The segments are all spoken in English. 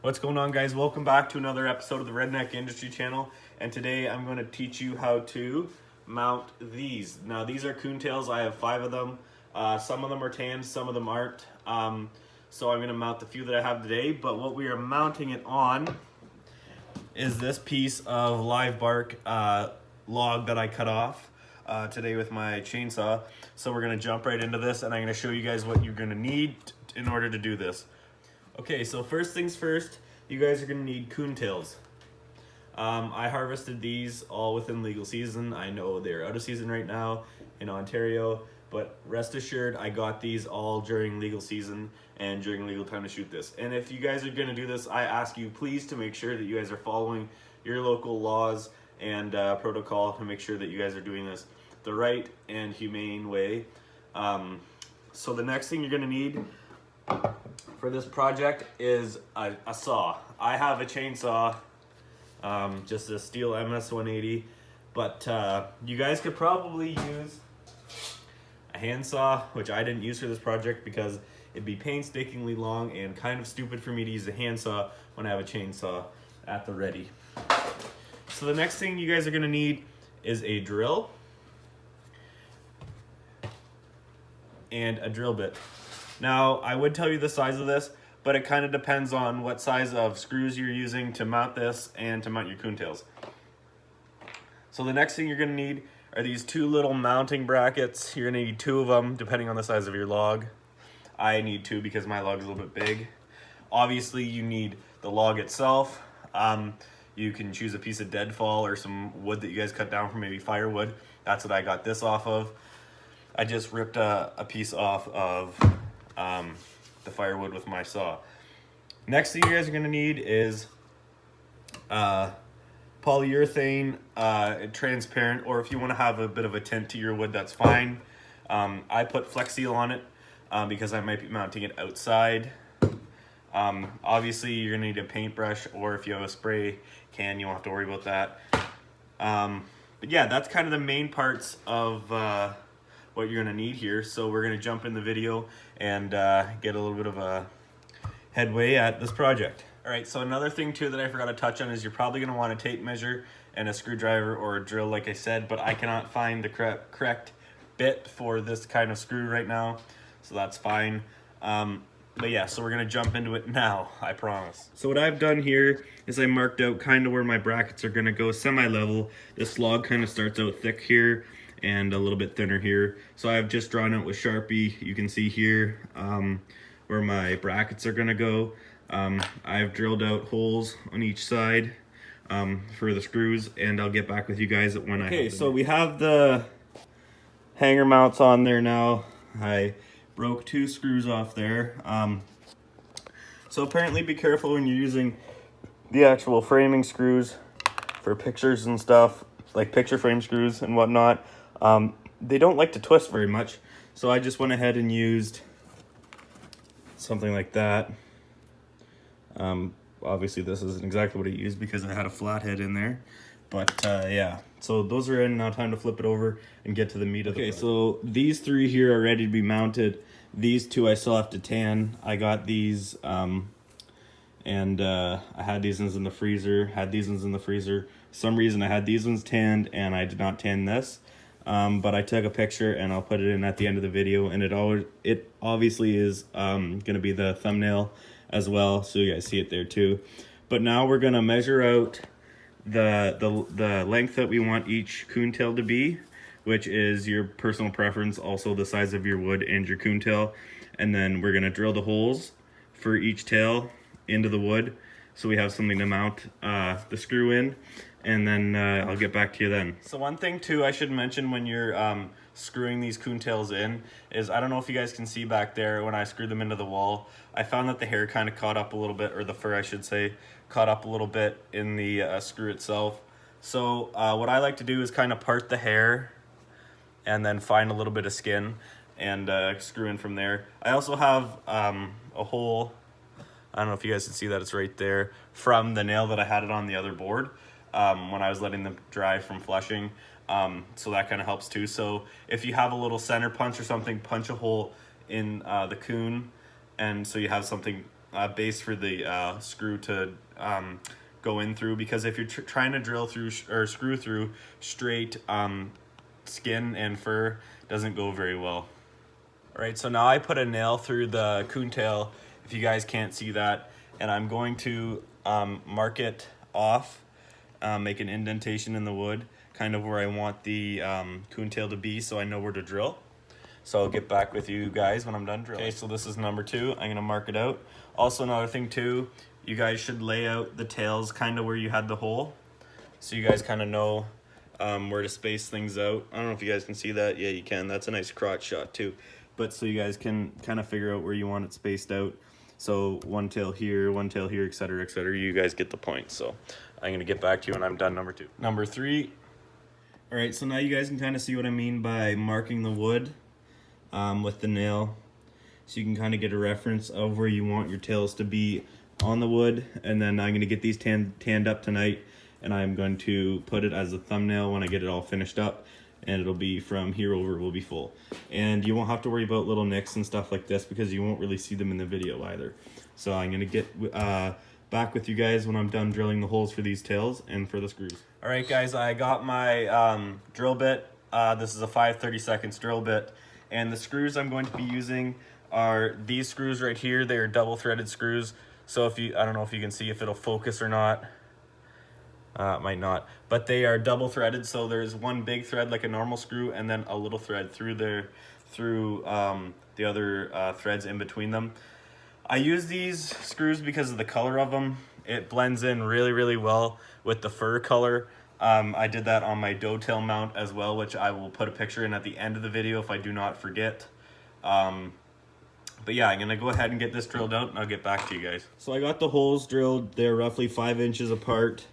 What's going on, guys? Welcome back to another episode of the Redneck Industry Channel, and today I'm going to teach you how to mount these. Now, these are coon tails. I have 5 of them. Some of them are tanned, some of them aren't. So I'm going to mount the few that I have today, but what we are mounting it on is this piece of live bark log that I cut off today with my chainsaw. So we're going to jump right into this, and I'm going to show you guys what you're going to need in order to do this. Okay, so first things first, you guys are going to need coon tails. I harvested these all within legal season. I know they're out of season right now in Ontario, but rest assured I got these all during legal season and during legal time to shoot this. And if you guys are going to do this, I ask you please to make sure that you guys are following your local laws and protocol to make sure that you guys are doing this the right and humane way. So the next thing you're going to need for this project is a saw. I have a chainsaw, just a steel MS-180, but you guys could probably use a handsaw, which I didn't use for this project because it'd be painstakingly long and kind of stupid for me to use a handsaw when I have a chainsaw at the ready. So the next thing you guys are gonna need is a drill and a drill bit. Now, I would tell you the size of this, but it kind of depends on what size of screws you're using to mount this and to mount your coon tails. So the next thing you're going to need are these 2 little mounting brackets. You're going to need 2 of them depending on the size of your log. I need 2 because my log is a little bit big. Obviously, you need the log itself. You can choose a piece of deadfall or some wood that you guys cut down from, maybe firewood. That's what I got this off of. I just ripped a piece off of the firewood with my saw. Next thing you guys are going to need is polyurethane, transparent, or if you want to have a bit of a tint to your wood, that's fine. I put Flex Seal on it because I might be mounting it outside. Obviously, you're going to need a paintbrush, or if you have a spray can, you won't have to worry about that. But yeah, that's kind of the main parts of what you're going to need here. So we're going to jump in the video and get a little bit of a headway at this project. All right, so another thing too that I forgot to touch on is you're probably going to want a tape measure and a screwdriver or a drill, like I said, but I cannot find the correct bit for this kind of screw right now, so that's fine. But yeah, so we're going to jump into it now, I promise. So what I've done here is I marked out kind of where my brackets are going to go semi-level. This log kind of starts out thick here and a little bit thinner here. So I've just drawn out with Sharpie. You can see here where my brackets are gonna go. I've drilled out holes on each side for the screws, and I'll get back with you guys when Okay, so we have the hanger mounts on there now. I broke 2 screws off there. So apparently be careful when you're using the actual framing screws for pictures and stuff, like picture frame screws and whatnot. They don't like to twist very much, so I just went ahead and used something like that. Obviously this isn't exactly what I used because I had a flathead in there, but yeah, so those are in. Now time to flip it over and get to the meat of the project. Okay, so these 3 here are ready to be mounted. These 2 I still have to tan. I got these and I had these ones in the freezer, For some reason I had these ones tanned and I did not tan this. But I took a picture and I'll put it in at the end of the video, and it obviously is going to be the thumbnail as well, so you guys see it there too. But now we're going to measure out the length that we want each coon tail to be, which is your personal preference, also the size of your wood and your coon tail. And then we're going to drill the holes for each tail into the wood so we have something to mount the screw in. And then I'll get back to you then. So one thing too I should mention when you're screwing these coon tails in is, I don't know if you guys can see back there when I screwed them into the wall, I found that the hair kind of caught up a little bit, or the fur I should say, caught up a little bit in the screw itself. So what I like to do is kind of part the hair and then find a little bit of skin and screw in from there. I also have a hole, I don't know if you guys can see that, it's right there, from the nail that I had it on the other board. When I was letting them dry from flushing, so that kind of helps too. So if you have a little center punch or something, punch a hole in the coon, and so you have something base for the screw to go in through, because if you're trying to drill through or screw through straight skin and fur, doesn't go very well. All right, so now I put a nail through the coon tail, if you guys can't see that, and I'm going to mark it off, make an indentation in the wood, kind of where I want the coon tail to be, so I know where to drill. So I'll get back with you guys when I'm done drilling. Okay, so this is number 2. I'm gonna mark it out. Also, another thing too, you guys should lay out the tails kind of where you had the hole, so you guys kind of know where to space things out. I don't know if you guys can see that. Yeah, you can. That's a nice crotch shot too. But so you guys can kind of figure out where you want it spaced out. So one tail here, etc., etc. You guys get the point. So I'm gonna get back to you when I'm done number 2. Number 3. All right, so now you guys can kind of see what I mean by marking the wood with the nail. So you can kind of get a reference of where you want your tails to be on the wood. And then I'm gonna get these tanned up tonight, and I'm going to put it as a thumbnail when I get it all finished up. And it'll be from here over, it will be full. And you won't have to worry about little nicks and stuff like this, because you won't really see them in the video either. So I'm gonna get back with you guys when I'm done drilling the holes for these tails and for the screws. All right guys, I got my drill bit. This is a 5/32 drill bit. And the screws I'm going to be using are these screws right here. They are double threaded screws. So if you, I don't know if you can see if it'll focus or not. It might not, but they are double threaded, so there's one big thread like a normal screw, and then a little thread through there, through the other threads in between them. I use these screws because of the color of them. It blends in really, really well with the fur color. I did that on my doe tail mount as well, which I will put a picture in at the end of the video if I do not forget. But yeah, I'm gonna go ahead and get this drilled out, and I'll get back to you guys. So I got the holes drilled. They're roughly 5 inches apart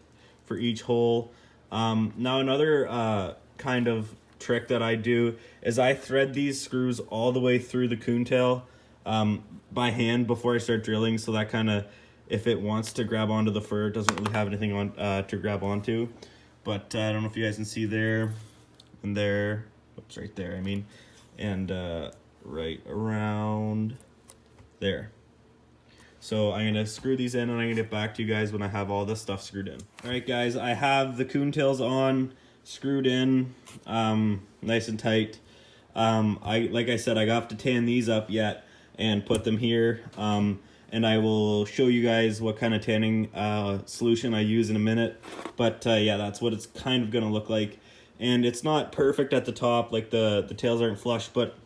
for each hole. Now another kind of trick that I do is I thread these screws all the way through the coon tail by hand before I start drilling, so that kind of, if it wants to grab onto the fur, it doesn't really have anything on to grab onto. But I don't know if you guys can see there and there, oops, right there I mean, and right around there. So I'm gonna screw these in, and I'm gonna get back to you guys when I have all this stuff screwed in. All right guys, I have the coon tails on, screwed in, nice and tight. Like I said, I got to tan these up yet and put them here. And I will show you guys what kind of tanning solution I use in a minute. But yeah, that's what it's kind of gonna look like. And it's not perfect at the top, like the tails aren't flush, but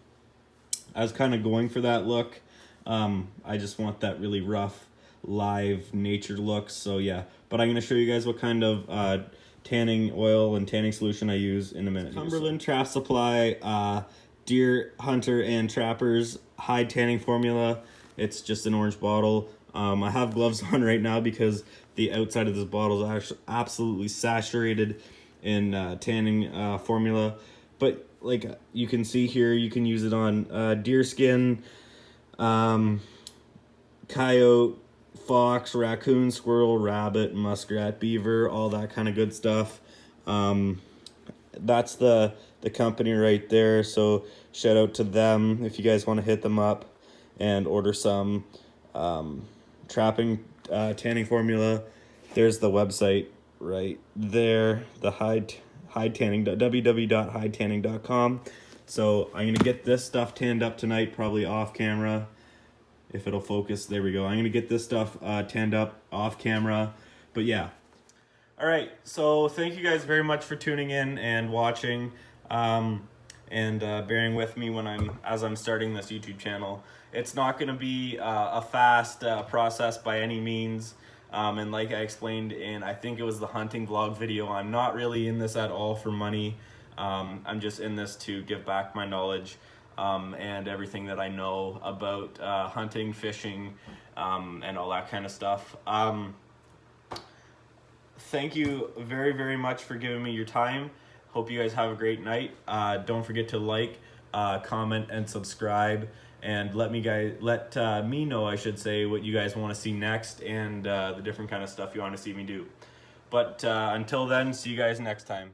I was kind of going for that look. I just want that really rough, live nature look. So yeah, but I'm gonna show you guys what kind of tanning oil and tanning solution I use in a minute. Cumberland Trap Supply Deer Hunter and Trappers Hide Tanning Formula. It's just an orange bottle. I have gloves on right now because the outside of this bottle is actually absolutely saturated in tanning formula. But like you can see here, you can use it on deer skin, coyote, fox, raccoon, squirrel, rabbit, muskrat, beaver, all that kind of good stuff. That's the company right there, so shout out to them if you guys want to hit them up and order some trapping tanning formula. There's the website right there, the hide tanning, www.hidetanning.com. So I'm gonna get this stuff tanned up tonight, probably off camera, if it'll focus. There we go. I'm gonna get this stuff tanned up off camera. But yeah. All right. So thank you guys very much for tuning in and watching, and bearing with me as I'm starting this YouTube channel. It's not gonna be a fast process by any means. And like I explained in, I think it was the hunting vlog video, I'm not really in this at all for money. I'm just in this to give back my knowledge and everything that I know about hunting, fishing, and all that kind of stuff. Thank you very, very much for giving me your time. Hope you guys have a great night. Don't forget to like, comment, and subscribe. And let me know, I should say, what you guys want to see next, and the different kind of stuff you want to see me do. But until then, see you guys next time.